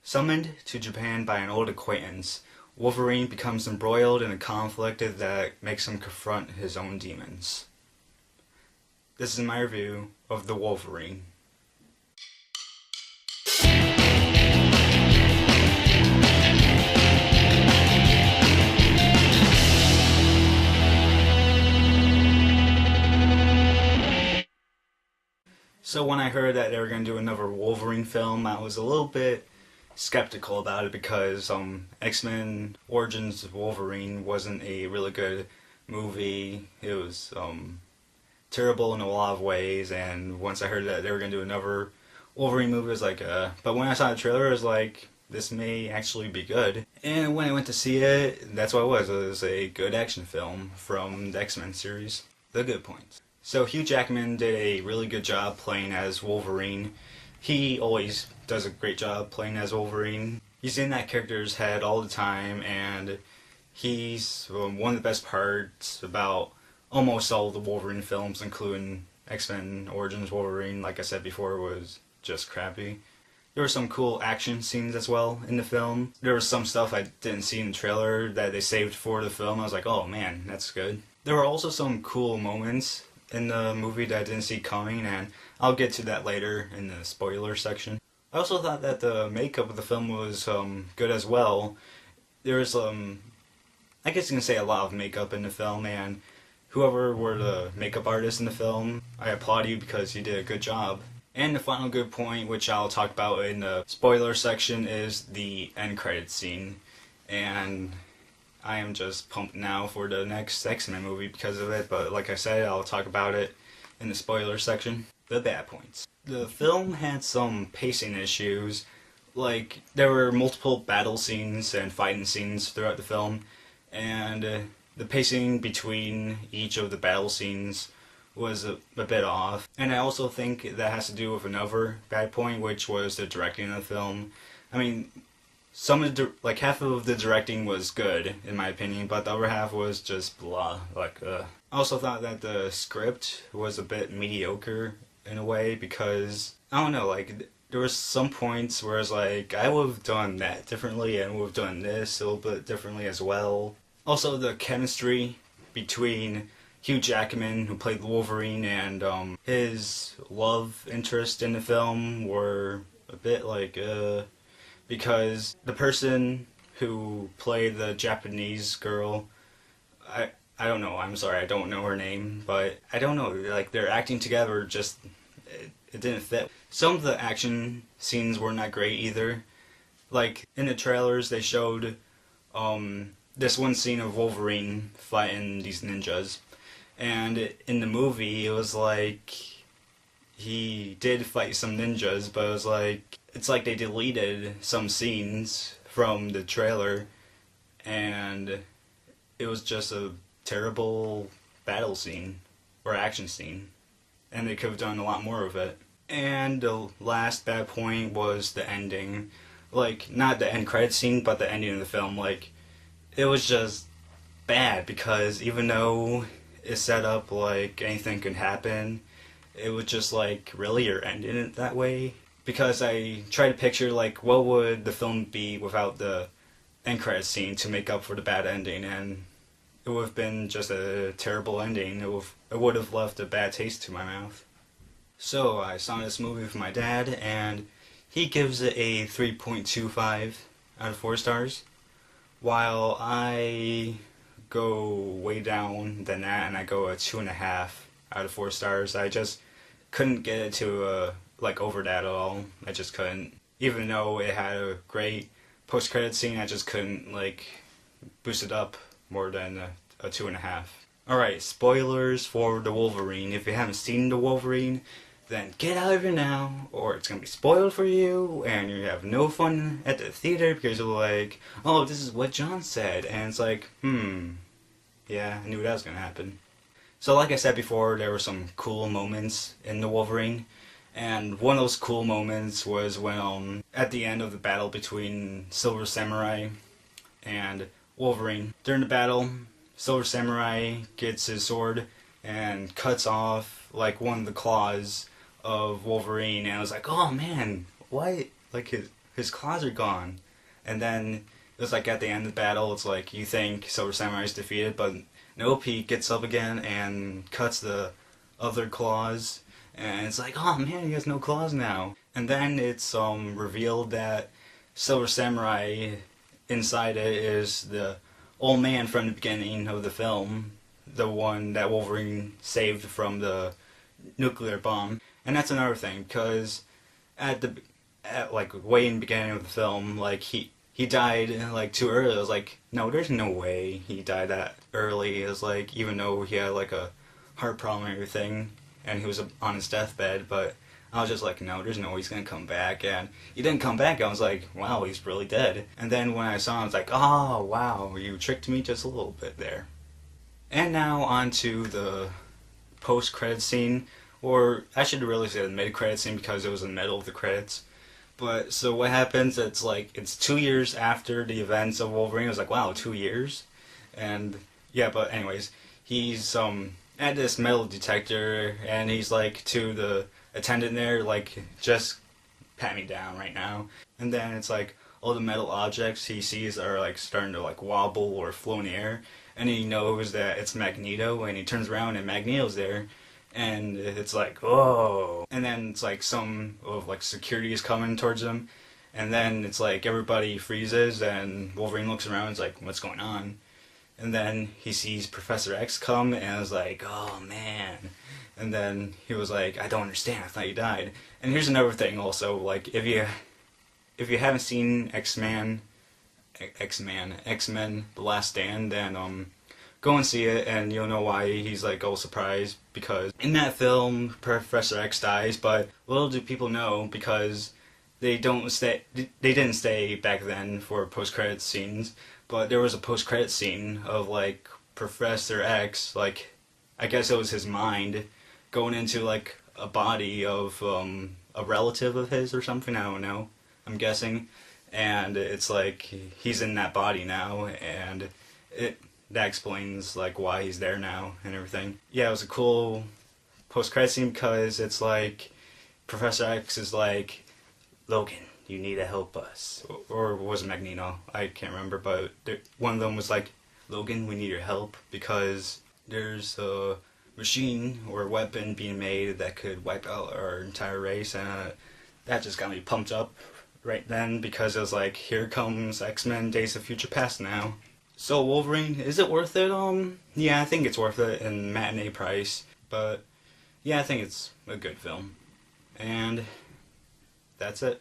Summoned to Japan by an old acquaintance, Wolverine becomes embroiled in a conflict that makes him confront his own demons. This is my review of The Wolverine. So when I heard that they were going to do another Wolverine film, I was a little bit skeptical about it because X-Men Origins of Wolverine wasn't a really good movie. It was terrible in a lot of ways, and once I heard that they were going to do another Wolverine movie, I was like, but when I saw the trailer, I was like, this may actually be good. And when I went to see it, that's what it was. It was a good action film from the X-Men series. The good points. So Hugh Jackman did a really good job playing as Wolverine. He always does a great job playing as Wolverine. He's in that character's head all the time, and he's one of the best parts about almost all the Wolverine films, including X-Men Origins Wolverine. Like I said before, was just crappy. There were some cool action scenes as well in the film. There was some stuff I didn't see in the trailer that they saved for the film. I was like, oh man, that's good. There were also some cool moments in the movie that I didn't see coming, and I'll get to that later in the spoiler section. I also thought that the makeup of the film was good as well. There was, I guess you can say a lot of makeup in the film, and whoever were the makeup artists in the film, I applaud you because you did a good job. And the final good point, which I'll talk about in the spoiler section, is the end credits scene. And I am just pumped now for the next X-Men movie because of it, but like I said, I'll talk about it in the spoiler section. The bad points. The film had some pacing issues. Like, there were multiple battle scenes and fighting scenes throughout the film, and the pacing between each of the battle scenes was a bit off. And I also think that has to do with another bad point, which was the directing of the film. I mean, half of the directing was good, in my opinion, but the other half was just blah. I also thought that the script was a bit mediocre in a way because, I don't know, there was some points where I was like, I would have done that differently and would have done this a little bit differently as well. Also, the chemistry between Hugh Jackman, who played Wolverine, and his love interest in the film were a bit because the person who played the Japanese girl, I don't know, I'm sorry, I don't know her name, but I don't know, their acting together just, it didn't fit. Some of the action scenes were not great either. Like, in the trailers they showed this one scene of Wolverine fighting these ninjas, and in the movie it was like he did fight some ninjas, but it was like, it's like they deleted some scenes from the trailer, and it was just a terrible battle scene, or action scene, and they could have done a lot more of it. And the last bad point was the ending. Not the end credit scene, but the ending of the film. It was just bad, because even though it set up anything could happen, it was just really, you're ending it that way? Because I tried to picture, what would the film be without the end credits scene to make up for the bad ending, and it would have been just a terrible ending. It would have left a bad taste to my mouth. So I saw this movie with my dad, and he gives it a 3.25 out of 4 stars, while I go way down than that, and I go a 2.5 out of 4 stars. I just couldn't get it to over that at all. I just couldn't. Even though it had a great post-credit scene, I just couldn't boost it up more than a 2.5. Alright, spoilers for The Wolverine. If you haven't seen The Wolverine, then get out of here now, or it's gonna be spoiled for you, and you have no fun at the theater because you're like, oh, this is what John said, and it's like, yeah, I knew that was gonna happen. So like I said before, there were some cool moments in The Wolverine, and one of those cool moments was when, at the end of the battle between Silver Samurai and Wolverine. During the battle, Silver Samurai gets his sword and cuts off, one of the claws of Wolverine, and I was like, oh man, why, his claws are gone. And then it was like at the end of the battle, it's like you think Silver Samurai's defeated, but nope, he gets up again and cuts the other claws, and it's like, oh man, he has no claws now. And then it's revealed that Silver Samurai inside it is the old man from the beginning of the film, the one that Wolverine saved from the nuclear bomb. And that's another thing, because at like way in the beginning of the film, like he died like too early. I was like, no, there's no way he died that early. It was like, even though he had like a heart problem and everything, and he was on his deathbed, but I was just like, no, there's no way he's gonna come back. And he didn't come back. I was like, wow, he's really dead. And then when I saw him, I was like, oh wow, you tricked me just a little bit there. And now on to the post-credit scene, or I should really say the mid-credit scene because it was in the middle of the credits. But so what happens? It's like it's 2 years after the events of Wolverine. I was like, wow, 2 years, and yeah. But anyways, he's at this metal detector, and he's like to the attendant there, like, just pat me down right now. And then it's like all the metal objects he sees are like starting to like wobble or float in the air, and he knows that it's Magneto, and he turns around and Magneto's there. And it's like, oh. And then it's like some of like security is coming towards him. And then it's like everybody freezes and Wolverine looks around and is like, what's going on? And then he sees Professor X come and I was like, oh man. And then he was like, I don't understand, I thought you died. And here's another thing also, like if you haven't seen X-Men, The Last Stand, then go and see it, and you'll know why he's like all surprised, because in that film Professor X dies, but little do people know, because they didn't stay back then for post-credit scenes, but there was a post-credit scene of like Professor X, like I guess it was his mind going into like a body of a relative of his or something, I don't know, I'm guessing, and it's like he's in that body now, and that explains like why he's there now and everything. Yeah, it was a cool post-credit scene because it's like Professor X is like, Logan, you need to help us. Or was it Magneto? I can't remember, but one of them was like, Logan, we need your help because there's a machine or weapon being made that could wipe out our entire race, and that just got me pumped up right then because it was like, here comes X-Men Days of Future Past now. So Wolverine, is it worth it? Yeah, I think it's worth it in matinee price. But yeah, I think it's a good film. And that's it.